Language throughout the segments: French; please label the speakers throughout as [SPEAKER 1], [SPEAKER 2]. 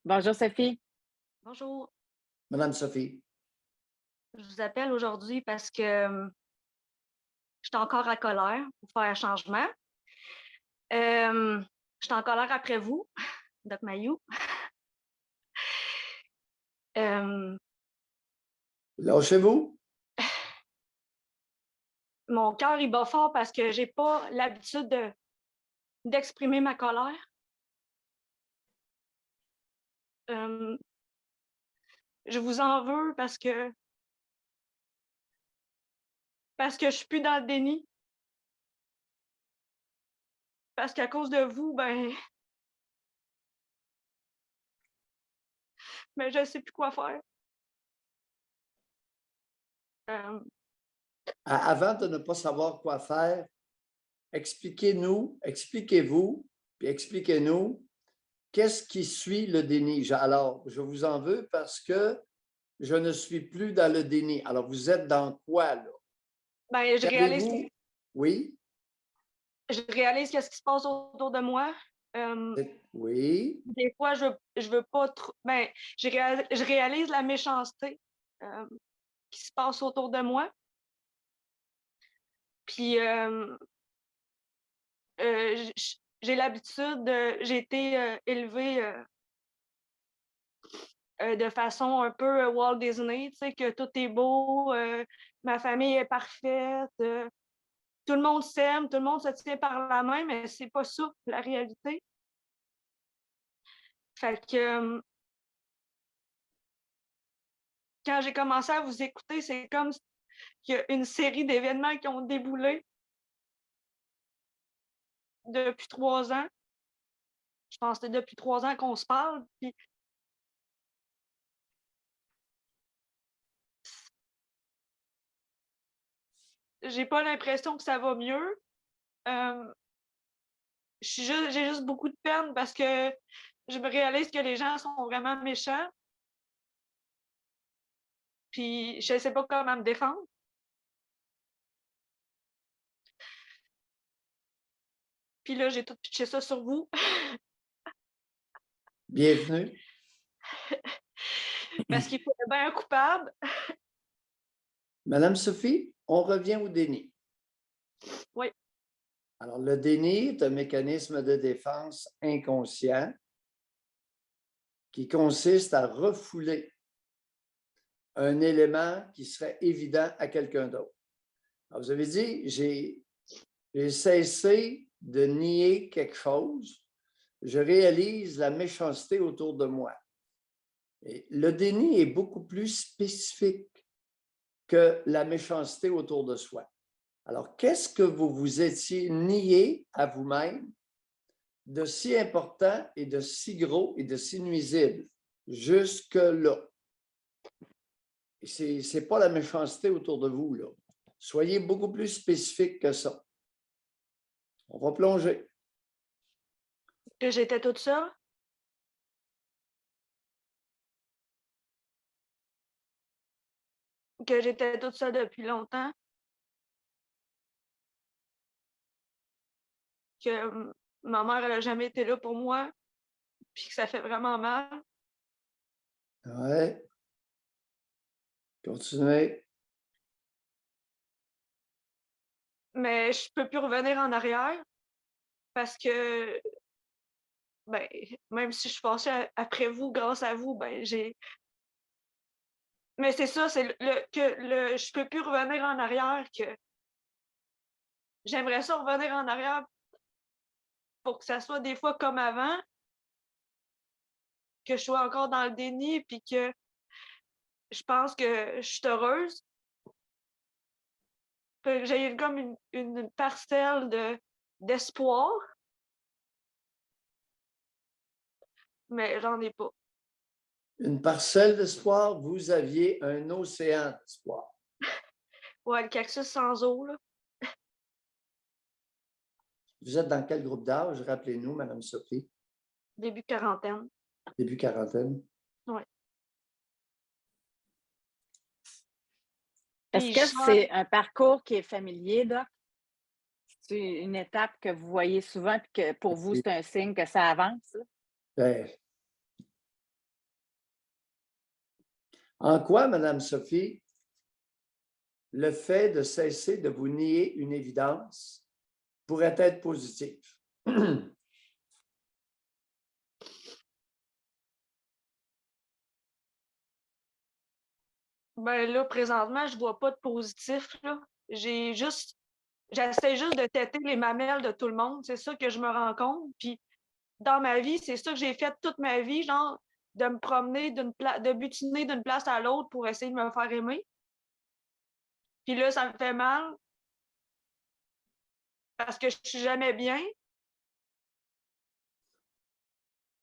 [SPEAKER 1] Bonjour Sophie.
[SPEAKER 2] Bonjour,
[SPEAKER 3] Madame Sophie.
[SPEAKER 2] je vous appelle aujourd'hui parce que je suis encore à colère pour faire un changement. Je suis en colère après vous, Doc Mayou. Euh,
[SPEAKER 3] Lâchez-vous.
[SPEAKER 2] Mon cœur il bat fort parce que j'ai pas l'habitude d'exprimer ma colère. Euh, je vous en veux parce que je suis plus dans le déni. Parce qu'à cause de vous, je ne sais plus quoi faire. Euh,
[SPEAKER 3] Avant de ne pas savoir quoi faire, expliquez-nous, expliquez-vous, puis expliquez-nous qu'est-ce qui suit le déni. Alors, je vous en veux parce que je ne suis plus dans le déni. Alors, vous êtes dans quoi, là?
[SPEAKER 2] je réalise,
[SPEAKER 3] Qu'avez-vous? Oui?
[SPEAKER 2] je réalise qu'est-ce qui se passe autour de moi.
[SPEAKER 3] Oui?
[SPEAKER 2] Des fois, je veux pas trop. Je réalise la méchanceté euh, qui se passe autour de moi. Puis, j'ai l'habitude, j'ai été élevée de façon un peu Walt Disney, tu sais, que tout est beau, ma famille est parfaite, tout le monde s'aime, tout le monde se tient par la main, mais c'est pas ça, la réalité. Fait que quand j'ai commencé à vous écouter, c'est comme qu'il y a une série d'événements qui ont déboulé depuis 3 ans. Je pense que c'est depuis 3 ans qu'on se parle. Puis j'ai pas l'impression que ça va mieux. Euh, j'ai juste beaucoup de peine parce que je me réalise que les gens sont vraiment méchants. Puis je sais pas comment me défendre. Puis là, j'ai tout pitché ça sur vous
[SPEAKER 3] Bienvenue.
[SPEAKER 2] parce qu'il faut bien un coupable.
[SPEAKER 3] Madame Sophie, on revient au déni.
[SPEAKER 2] Oui.
[SPEAKER 3] Alors, le déni est un mécanisme de défense inconscient qui consiste à refouler un élément qui serait évident à quelqu'un d'autre. Alors, vous avez dit, j'ai cessé de nier quelque chose, je réalise la méchanceté autour de moi. Et le déni est beaucoup plus spécifique que la méchanceté autour de soi. Alors, qu'est-ce que vous vous étiez nié à vous-même de si important et de si gros et de si nuisible jusque-là? Ce n'est pas la méchanceté autour de vous, là. Soyez beaucoup plus spécifique que ça. On va plonger.
[SPEAKER 2] Que j'étais toute seule. Que j'étais toute seule depuis longtemps. Que ma mère, elle a jamais été là pour moi. Puis que ça fait vraiment mal.
[SPEAKER 3] Ouais. Continuez.
[SPEAKER 2] Mais je peux plus revenir en arrière parce que même si je suis passée après vous, grâce à vous, j'ai. Mais c'est ça, c'est je peux plus revenir en arrière, que j'aimerais ça revenir en arrière pour que ça soit des fois comme avant, que je sois encore dans le déni, puis que je pense que je suis heureuse. Que j'ai comme une parcelle d'espoir, mais j'en ai pas.
[SPEAKER 3] Une parcelle d'espoir, vous aviez un océan d'espoir.
[SPEAKER 2] Ouais, le cactus sans eau, là.
[SPEAKER 3] Vous êtes dans quel groupe d'âge? Rappelez-nous, Madame Sophie.
[SPEAKER 2] Début quarantaine.
[SPEAKER 3] Début quarantaine.
[SPEAKER 2] Ouais.
[SPEAKER 1] Est-ce
[SPEAKER 2] Puis je
[SPEAKER 1] que
[SPEAKER 2] sens.
[SPEAKER 1] c'est un parcours qui est familier, Doc? C'est une étape que vous voyez souvent et que pour vous, c'est un signe que ça avance?
[SPEAKER 3] Ben, En quoi, Madame Sophie, le fait de cesser de vous nier une évidence pourrait être positif?
[SPEAKER 2] Ben là, présentement, je vois pas de positif, là. J'essaie juste de têter les mamelles de tout le monde. C'est ça que je me rends compte. Puis dans ma vie, c'est ça que j'ai fait toute ma vie, genre de me promener de butiner d'une place à l'autre pour essayer de me faire aimer. Puis là, ça me fait mal parce que je suis jamais bien.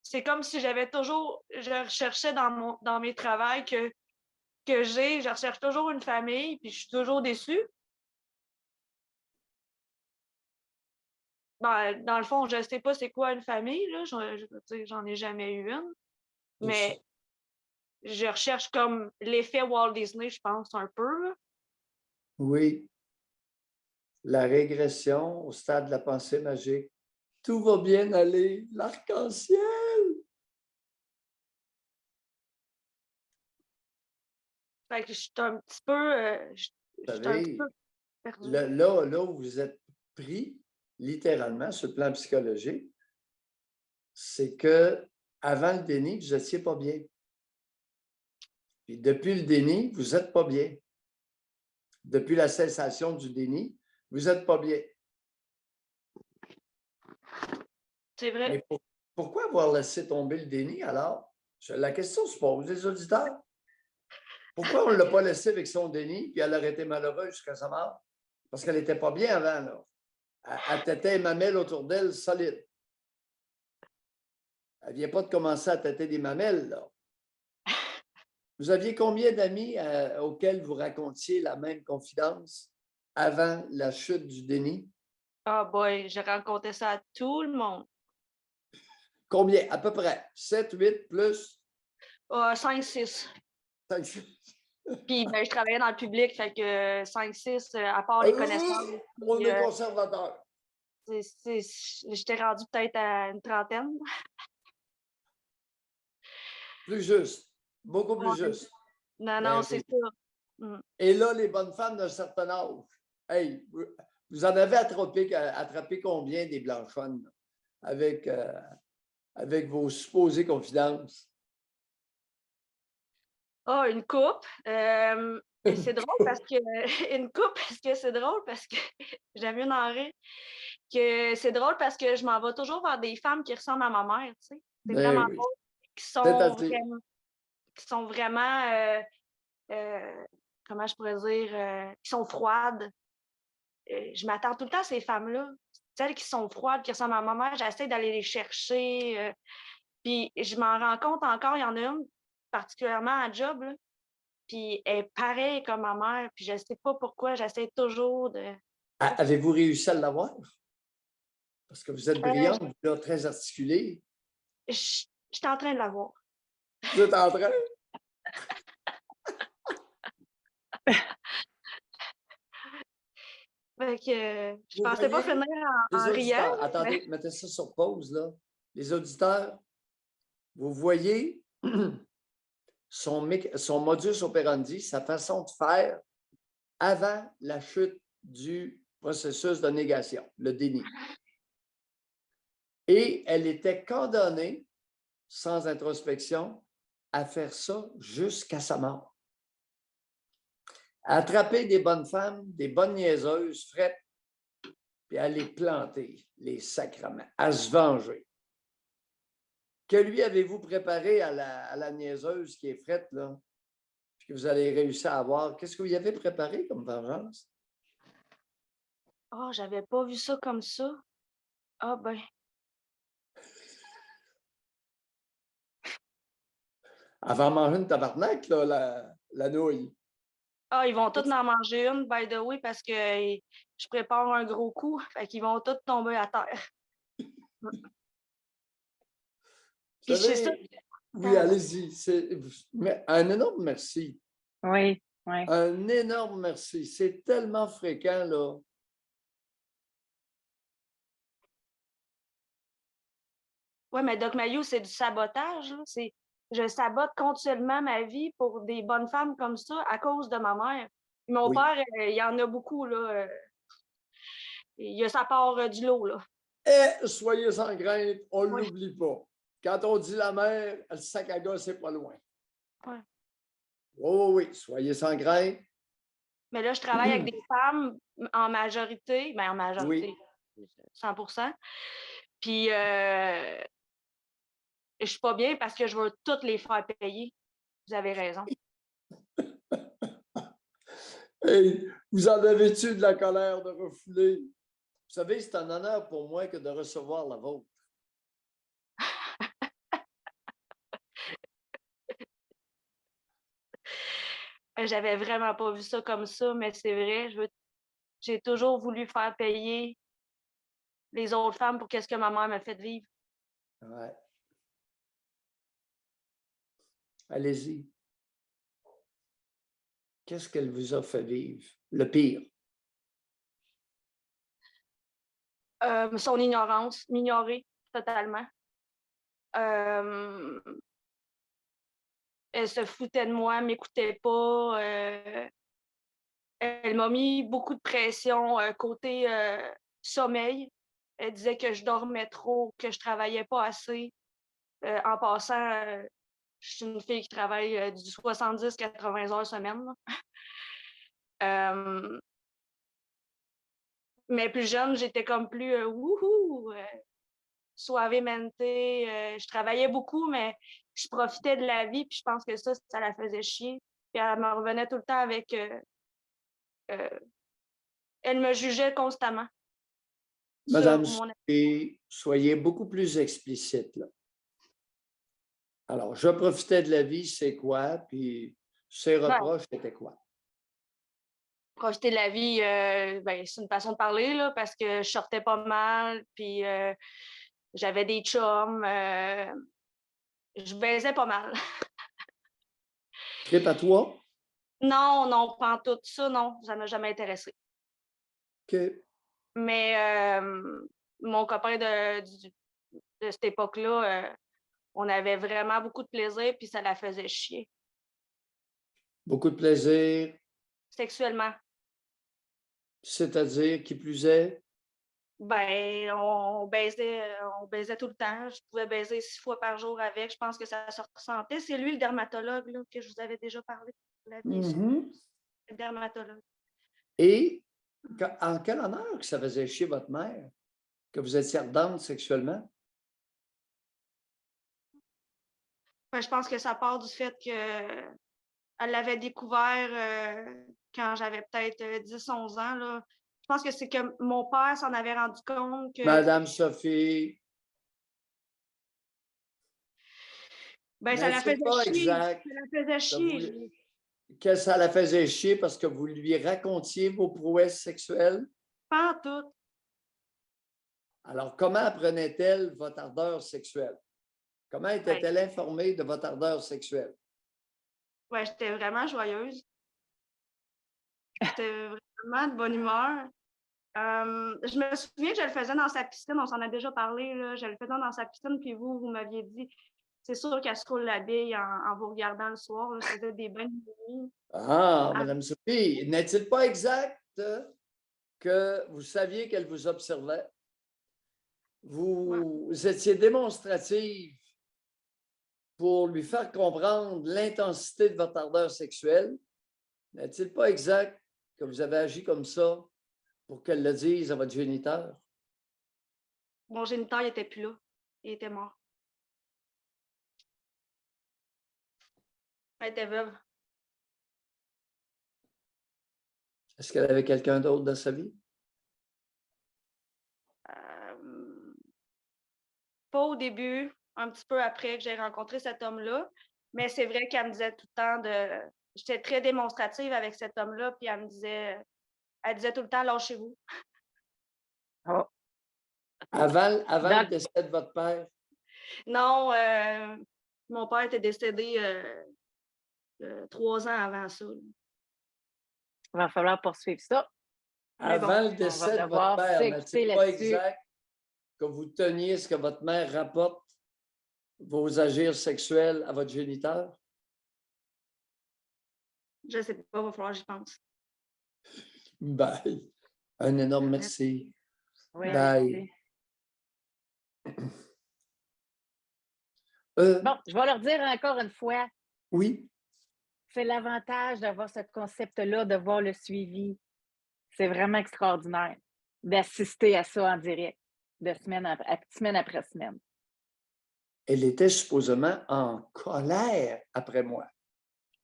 [SPEAKER 2] C'est comme si je recherchais dans mes travails je recherche toujours une famille, puis je suis toujours déçue. Ben, dans le fond, je ne sais pas c'est quoi une famille, là. Je veux dire, j'en ai jamais eu une. Mais je recherche comme l'effet Walt Disney, je pense, un peu, là.
[SPEAKER 3] Oui, la régression au stade de la pensée magique. Tout va bien aller, l'arc-en-ciel.
[SPEAKER 2] Fait que je suis un petit peu, je
[SPEAKER 3] Vous
[SPEAKER 2] suis un petit peu
[SPEAKER 3] savez,
[SPEAKER 2] perdue.
[SPEAKER 3] là où vous êtes pris, littéralement, sur le plan psychologique, c'est que avant le déni, vous n'étiez pas bien. Puis depuis le déni, vous n'êtes pas bien. Depuis la cessation du déni, vous n'êtes pas bien.
[SPEAKER 2] C'est vrai.
[SPEAKER 3] Mais pourquoi avoir laissé tomber le déni alors? La question se pose, les auditeurs. Pourquoi on ne l'a pas laissé avec son déni, puis elle aurait été malheureuse jusqu'à sa mort? Parce qu'elle n'était pas bien avant, là. Elle têtait les mamelles autour d'elle solides. Elle ne vient pas de commencer à têter des mamelles, là. Vous aviez combien d'amis auxquels vous racontiez la même confidence avant la chute du déni?
[SPEAKER 2] Ah boy, j'ai raconté ça à tout le monde.
[SPEAKER 3] Combien? À peu près? 7, 8, plus?
[SPEAKER 2] 5, 6. Puis ben, je travaillais dans le public, fait que 5, 6, à part les connaissances.
[SPEAKER 3] On est conservateur.
[SPEAKER 2] J'étais rendue peut-être à une trentaine.
[SPEAKER 3] Plus juste. Beaucoup plus
[SPEAKER 2] Ouais.
[SPEAKER 3] juste.
[SPEAKER 2] Non,
[SPEAKER 3] Ben
[SPEAKER 2] c'est
[SPEAKER 3] oui.
[SPEAKER 2] ça. Mm.
[SPEAKER 3] Et là, les bonnes femmes d'un certain âge, hey, vous en avez attrapé combien des blanchonnes avec vos supposées confidences?
[SPEAKER 2] Ah, une coupe. C'est drôle parce que une coupe, parce que c'est drôle parce que j'aime mieux en rire. Que c'est drôle parce que je m'en vais toujours vers des femmes qui ressemblent à ma mère, tu sais. C'est
[SPEAKER 3] Ben
[SPEAKER 2] vraiment
[SPEAKER 3] oui.
[SPEAKER 2] drôle. Qui
[SPEAKER 3] C'est
[SPEAKER 2] sont
[SPEAKER 3] assez.
[SPEAKER 2] vraiment comment je pourrais dire, qui sont froides. Je m'attends tout le temps à ces femmes-là. Celles qui sont froides, qui ressemblent à ma mère, j'essaie d'aller les chercher. Puis je m'en rends compte encore, il y en a une particulièrement à job, là, puis elle est pareille comme ma mère, puis je sais pas pourquoi, j'essaie toujours de...
[SPEAKER 3] Avez-vous réussi à l'avoir? Parce que vous êtes
[SPEAKER 2] Euh,
[SPEAKER 3] brillante, là, très articulée.
[SPEAKER 2] je suis en train de la voir.
[SPEAKER 3] Vous êtes en train?
[SPEAKER 2] Fait que je
[SPEAKER 3] Vous
[SPEAKER 2] pensais pas
[SPEAKER 3] voyez,
[SPEAKER 2] finir
[SPEAKER 3] les
[SPEAKER 2] en riant.
[SPEAKER 3] auditeurs,
[SPEAKER 2] Mais...
[SPEAKER 3] attendez, mettez ça sur pause, là. Les auditeurs, vous voyez son modus operandi, sa façon de faire avant la chute du processus de négation, le déni. Et elle était condamnée, sans introspection, à faire ça jusqu'à sa mort. À attraper des bonnes femmes, des bonnes niaiseuses, frettes, puis à les planter, les sacrements, à se venger. Que lui avez-vous préparé à la niaiseuse qui est frette, là, puis que vous allez réussir à avoir? Qu'est-ce que vous y avez préparé comme vengeance?
[SPEAKER 2] Oh, j'avais pas vu ça comme ça. Ah ben.
[SPEAKER 3] Avant de manger une tabarnak, là, la nouille.
[SPEAKER 2] Ah, ils vont tous en manger une, by the way, parce que je prépare un gros coup. Fait qu'ils vont tous tomber à terre. Puis c'est ça.
[SPEAKER 3] Oui, allez-y. Un énorme merci.
[SPEAKER 1] Oui, oui.
[SPEAKER 3] Un énorme merci. C'est tellement fréquent, là.
[SPEAKER 2] Oui, mais Doc Mayou, c'est du sabotage. Là. je sabote continuellement ma vie pour des bonnes femmes comme ça à cause de ma mère. Mon
[SPEAKER 3] Oui.
[SPEAKER 2] père, il y en a beaucoup, là. Il a sa part du lot, là.
[SPEAKER 3] Et soyez sans crainte, on ne
[SPEAKER 2] Ouais.
[SPEAKER 3] l'oublie pas. Quand on dit la mère, le sac à gosse, c'est pas loin.
[SPEAKER 2] Ouais.
[SPEAKER 3] Oui, oui, soyez sans crainte.
[SPEAKER 2] Mais là, je travaille avec des femmes en majorité, ben en majorité, 100%. Puis, je suis pas bien parce que je veux toutes les faire payer. Vous avez raison.
[SPEAKER 3] Hey, vous en avez-tu de la colère de refouler? Vous savez, c'est un honneur pour moi que de recevoir la vôtre.
[SPEAKER 2] J'avais vraiment pas vu ça comme ça, mais c'est vrai, j'ai toujours voulu faire payer les autres femmes pour qu'est-ce que ma mère m'a fait vivre.
[SPEAKER 3] Ouais. Allez-y. Qu'est-ce qu'elle vous a fait vivre? Le pire.
[SPEAKER 2] Son ignorance, m'ignorer totalement. Elle se foutait de moi, m'écoutait pas. Elle m'a mis beaucoup de pression côté sommeil. Elle disait que je dormais trop, que je travaillais pas assez. En passant, je suis une fille qui travaille du 70-80 heures semaine. Mais plus jeune, j'étais comme plus wouhou, suavemente. Je travaillais beaucoup, mais je profitais de la vie, puis je pense que ça la faisait chier. Puis elle me revenait tout le temps avec... elle me jugeait constamment.
[SPEAKER 3] Madame, soyez beaucoup plus explicite, là. Alors, je profitais de la vie, c'est quoi? Puis, ses reproches, c'était quoi?
[SPEAKER 2] Profiter de la vie, ben, c'est une façon de parler, là, parce que je sortais pas mal, puis j'avais des chums, je baisais pas mal.
[SPEAKER 3] Trip à toi?
[SPEAKER 2] Non, pas en tout ça, non, ça m'a jamais intéressé.
[SPEAKER 3] OK.
[SPEAKER 2] Mais mon copain de cette époque-là, on avait vraiment beaucoup de plaisir, puis ça la faisait chier.
[SPEAKER 3] Beaucoup de plaisir,
[SPEAKER 2] Sexuellement.
[SPEAKER 3] c'est-à-dire, qui plus est?
[SPEAKER 2] Ben, on baisait tout le temps. Je pouvais baiser 6 fois par jour avec. Je pense que ça se ressentait. C'est lui, le dermatologue, là, que je vous avais déjà parlé. Le dermatologue.
[SPEAKER 3] Et en quel honneur que ça faisait chier votre mère, que vous étiez ardente sexuellement?
[SPEAKER 2] Ben, je pense que ça part du fait qu'elle l'avait découvert quand j'avais peut-être 10-11 ans. Là. Je pense que c'est que mon père s'en avait rendu compte que...
[SPEAKER 3] Madame Sophie,
[SPEAKER 2] Ben, ça la
[SPEAKER 3] n'est-il
[SPEAKER 2] faisait
[SPEAKER 3] pas
[SPEAKER 2] chier.
[SPEAKER 3] exact
[SPEAKER 2] Ça la faisait chier.
[SPEAKER 3] que ça la faisait chier parce que vous lui racontiez vos prouesses sexuelles?
[SPEAKER 2] Pas en tout.
[SPEAKER 3] Alors, comment apprenait-elle votre ardeur sexuelle? Comment était-elle informée de votre ardeur sexuelle?
[SPEAKER 2] Ouais, j'étais vraiment joyeuse. J'étais vraiment de bonne humeur. Je me souviens que je le faisais dans sa piscine, on s'en a déjà parlé, là. Je le faisais dans sa piscine, puis vous m'aviez dit, c'est sûr qu'elle se roule la bille en vous regardant le soir, là. Je faisais des bains de nuit.
[SPEAKER 3] Ah, Madame Sophie, n'est-il pas exact que vous saviez qu'elle vous observait? Vous étiez démonstrative pour lui faire comprendre l'intensité de votre ardeur sexuelle. N'est-il pas exact que vous avez agi comme ça pour qu'elle le dise à votre géniteur?
[SPEAKER 2] Mon géniteur, il était plus là. Il était mort. Elle était veuve.
[SPEAKER 3] Est-ce qu'elle avait quelqu'un d'autre dans sa vie?
[SPEAKER 2] Pas au début, un petit peu après que j'ai rencontré cet homme-là, mais c'est vrai qu'elle me disait tout le temps de... J'étais très démonstrative avec cet homme-là, puis elle disait tout le temps, lâchez-vous.
[SPEAKER 1] Oh.
[SPEAKER 3] Avant le décès de votre père?
[SPEAKER 2] Non, mon père était décédé 3 ans avant ça.
[SPEAKER 1] Il va falloir poursuivre ça.
[SPEAKER 3] Avant le décès de votre père, n'est-il pas exact que vous teniez ce que votre mère rapporte, vos agirs sexuels à votre géniteur?
[SPEAKER 2] Je sais pas, il va falloir que j'y pense.
[SPEAKER 3] Bye. Un énorme merci.
[SPEAKER 1] Oui,
[SPEAKER 3] Bye.
[SPEAKER 1] merci. Bon, je vais leur dire encore une fois,
[SPEAKER 3] Oui,
[SPEAKER 1] c'est l'avantage d'avoir ce concept-là, de voir le suivi. C'est vraiment extraordinaire d'assister à ça en direct, de semaine après semaine.
[SPEAKER 3] elle était supposément en colère après moi.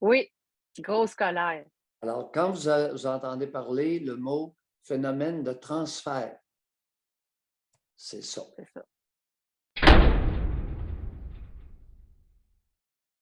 [SPEAKER 1] Oui, grosse colère.
[SPEAKER 3] Alors, quand vous entendez parler le mot phénomène de transfert, c'est ça.
[SPEAKER 1] C'est ça.